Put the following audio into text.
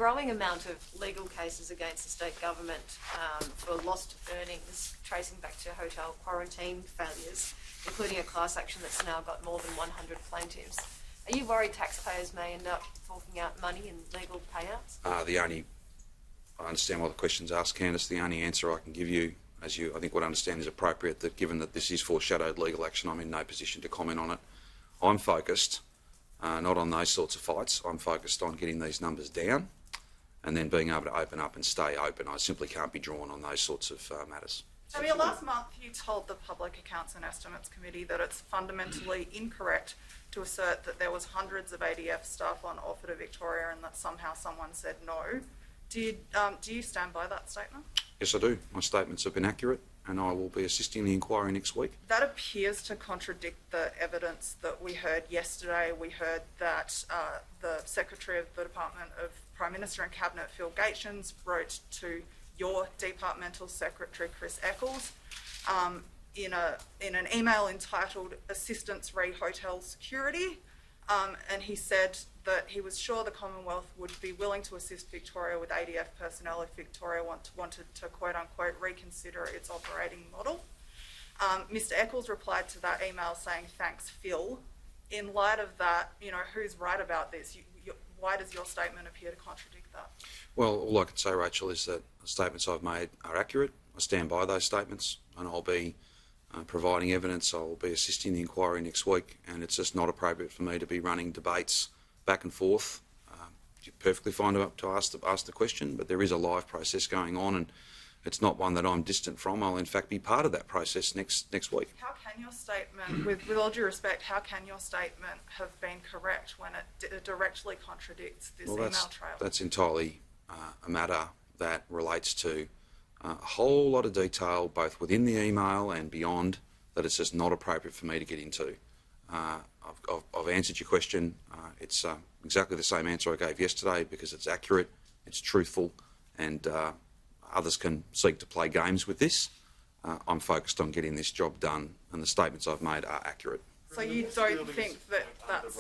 growing amount of legal cases against the state government for lost earnings tracing back to hotel quarantine failures, including a class action that's now got more than 100 plaintiffs. Are you worried taxpayers may end up forking out money in legal payouts? I understand why the question's asked, Candice. The only answer I can give you, as you I think would understand, is appropriate, that given that this is foreshadowed legal action, I'm in no position to comment on it. I'm focused not on those sorts of fights. I'm focused on getting these numbers down and then being able to open up and stay open. I simply can't be drawn on those sorts of matters. Samuel, last month you told the Public Accounts and Estimates Committee that it's fundamentally incorrect to assert that there was hundreds of ADF staff on offer to Victoria and that somehow someone said no. Do you stand by that statement? Yes, I do. My statements have been accurate and I will be assisting the inquiry next week. That appears to contradict the evidence that we heard yesterday. We heard that the Secretary of the Department of Prime Minister and Cabinet, Phil Gaetjens, wrote to your departmental secretary, Chris Eccles, in an email entitled Assistance re Hotel Security, and he said that he was sure the Commonwealth would be willing to assist Victoria with ADF personnel if Victoria wanted to quote-unquote reconsider its operating model. Mr Eccles replied to that email saying, "Thanks, Phil." In light of that, who's right about this? Why does your statement appear to contradict that? Well, all I can say, Rachel, is that the statements I've made are accurate. I stand by those statements and I'll be providing evidence. I'll be assisting the inquiry next week, and it's just not appropriate for me to be running debates back and forth. You're perfectly fine to ask the question, but there is a live process going on, and it's not one that I'm distant from. I'll in fact be part of that process next week. How can your statement, with all due respect, how can your statement have been correct when it directly contradicts this email trail? That's entirely a matter that relates to a whole lot of detail, both within the email and beyond, that it's just not appropriate for me to get into. I've answered your question. It's exactly the same answer I gave yesterday because it's accurate, it's truthful, and others can seek to play games with this. I'm focused on getting this job done, and the statements I've made are accurate. So you don't think that that's...